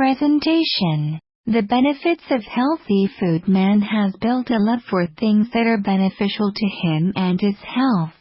presentation. The benefits of healthy food. Man has built a love for things that are beneficial to him and his health.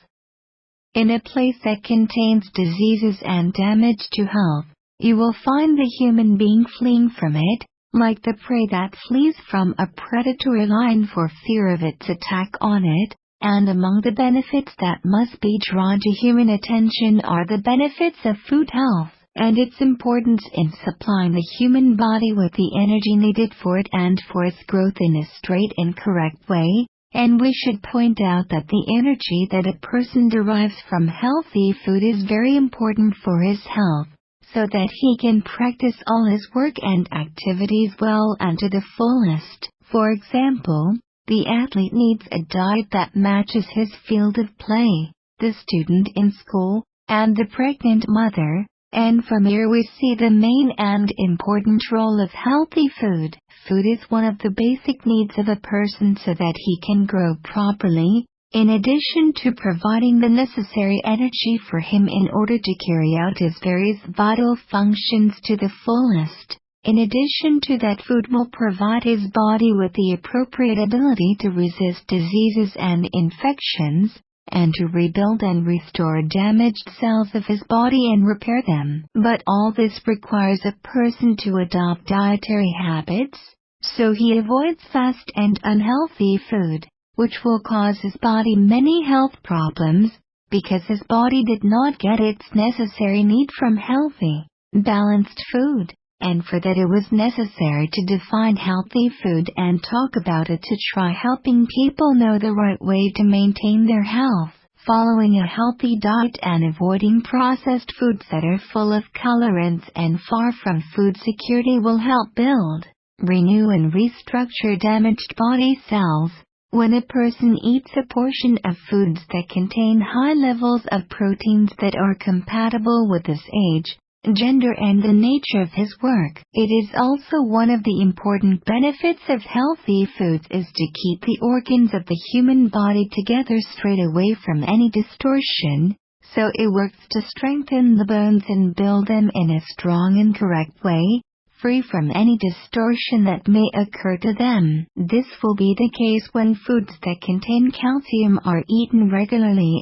In a place that contains diseases and damage to health, you will find the human being fleeing from it, like the prey that flees from a predatory lion for fear of its attack on it. And among the benefits that must be drawn to human attention are the benefits of food health, and its importance in supplying the human body with the energy needed for it and for its growth in a straight and correct way. And we should point out that the energy that a person derives from healthy food is very important for his health, so that he can practice all his work and activities well and to the fullest. For example, the athlete needs a diet that matches his field of play, the student in school, and the pregnant mother. And from here we see the main and important role of healthy food. Food is one of the basic needs of a person so that he can grow properly, in addition to providing the necessary energy for him in order to carry out his various vital functions to the fullest. In addition to that, food will provide his body with the appropriate ability to resist diseases and infections, and to rebuild and restore damaged cells of his body and repair them. But all this requires a person to adopt dietary habits, so he avoids fast and unhealthy food, which will cause his body many health problems, because his body did not get its necessary need from healthy, balanced food. And for that it was necessary to define healthy food and talk about it to try helping people know the right way to maintain their health. Following a healthy diet and avoiding processed foods that are full of colorants and far from food security will help build, renew and restructure damaged body cells. When a person eats a portion of foods that contain high levels of proteins that are compatible with his age, gender and the nature of his work. It is also one of the important benefits of healthy foods is to keep the organs of the human body together straight away from any distortion, so it works to strengthen the bones and build them in a strong and correct way, free from any distortion that may occur to them. This will be the case when foods that contain calcium are eaten regularly,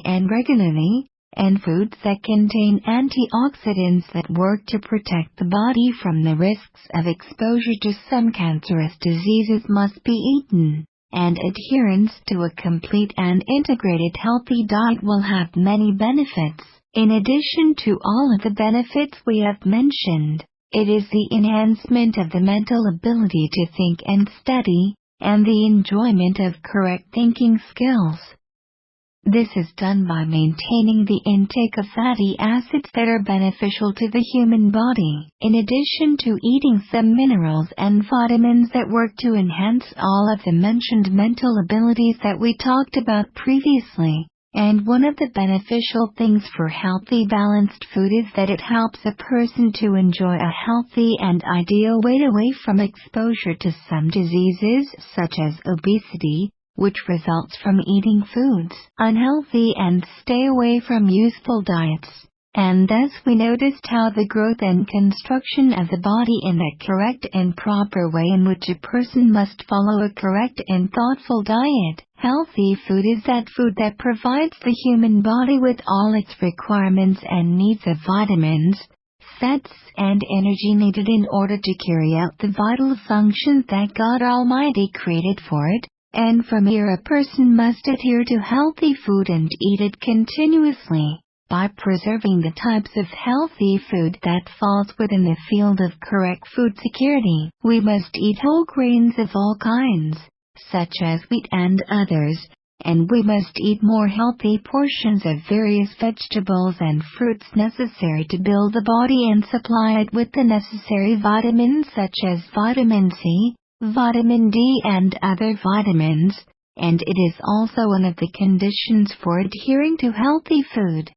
and foods that contain antioxidants that work to protect the body from the risks of exposure to some cancerous diseases must be eaten. And adherence to a complete and integrated healthy diet will have many benefits. In addition to all of the benefits we have mentioned, it is the enhancement of the mental ability to think and study, and the enjoyment of correct thinking skills. This is done by maintaining the intake of fatty acids that are beneficial to the human body, in addition to eating some minerals and vitamins that work to enhance all of the mentioned mental abilities that we talked about previously. And one of the beneficial things for healthy balanced food is that it helps a person to enjoy a healthy and ideal weight away from exposure to some diseases such as obesity, which results from eating foods unhealthy, and stay away from useful diets. And thus we noticed how the growth and construction of the body in that correct and proper way in which a person must follow a correct and thoughtful diet. Healthy food is that food that provides the human body with all its requirements and needs of vitamins, fats, and energy needed in order to carry out the vital functions that God Almighty created for it. And from here a person must adhere to healthy food and eat it continuously. By preserving the types of healthy food that falls within the field of correct food security, we must eat whole grains of all kinds, such as wheat and others, and we must eat more healthy portions of various vegetables and fruits necessary to build the body and supply it with the necessary vitamins such as vitamin C, vitamin D and other vitamins, and it is also one of the conditions for adhering to healthy food.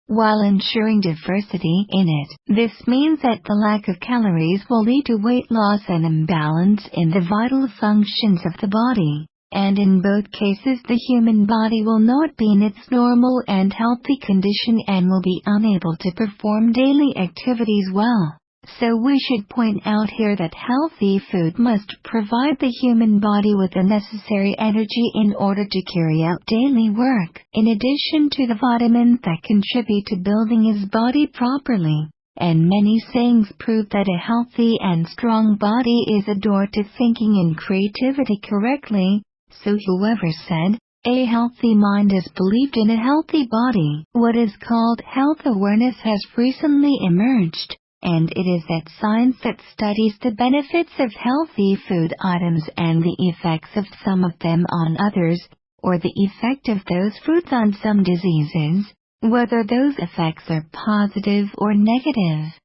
While ensuring diversity in it. This means that the lack of calories will lead to weight loss and imbalance in the vital functions of the body, and in both cases the human body will not be in its normal and healthy condition and will be unable to perform daily activities well. So we should point out here that healthy food must provide the human body with the necessary energy in order to carry out daily work, in addition to the vitamins that contribute to building his body properly. And many sayings prove that a healthy and strong body is a door to thinking and creativity correctly, so whoever said, "A healthy mind is believed in a healthy body." What is called health awareness has recently emerged, and it is that science that studies the benefits of healthy food items and the effects of some of them on others, or the effect of those foods on some diseases, whether those effects are positive or negative.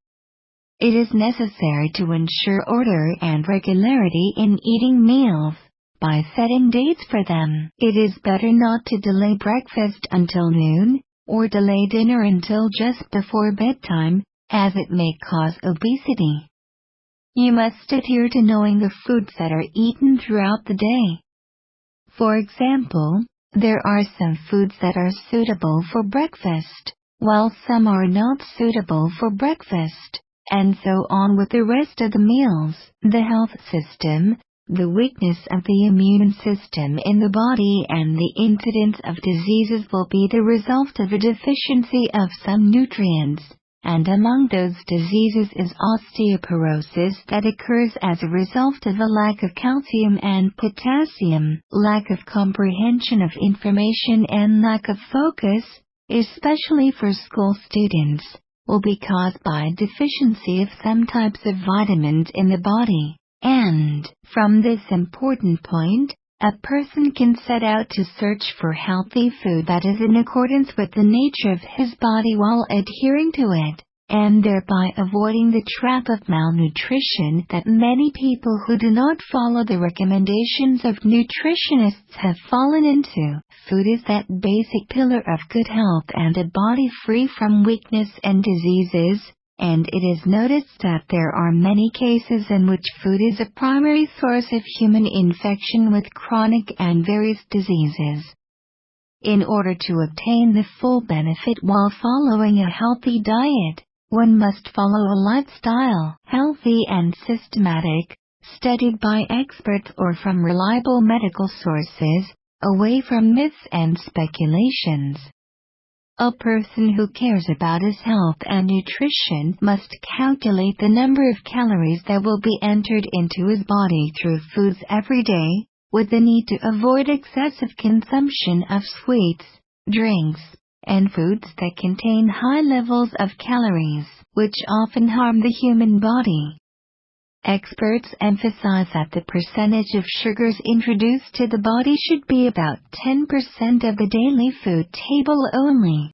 It is necessary to ensure order and regularity in eating meals, by setting dates for them. It is better not to delay breakfast until noon, or delay dinner until just before bedtime, as it may cause obesity. You must adhere to knowing the foods that are eaten throughout the day. For example, there are some foods that are suitable for breakfast, while some are not suitable for breakfast, and so on with the rest of the meals. The health system, the weakness of the immune system in the body and the incidence of diseases will be the result of a deficiency of some nutrients, and among those diseases is osteoporosis that occurs as a result of a lack of calcium and potassium. Lack of comprehension of information and lack of focus, especially for school students, will be caused by deficiency of some types of vitamins in the body. And, from this important point, a person can set out to search for healthy food that is in accordance with the nature of his body while adhering to it, and thereby avoiding the trap of malnutrition that many people who do not follow the recommendations of nutritionists have fallen into. Food is that basic pillar of good health and a body free from weakness and diseases, and it is noticed that there are many cases in which food is a primary source of human infection with chronic and various diseases. In order to obtain the full benefit while following a healthy diet, one must follow a lifestyle, healthy and systematic, studied by experts or from reliable medical sources, away from myths and speculations. A person who cares about his health and nutrition must calculate the number of calories that will be entered into his body through foods every day, with the need to avoid excessive consumption of sweets, drinks, and foods that contain high levels of calories, which often harm the human body. Experts emphasize that the percentage of sugars introduced to the body should be about 10% of the daily food table only.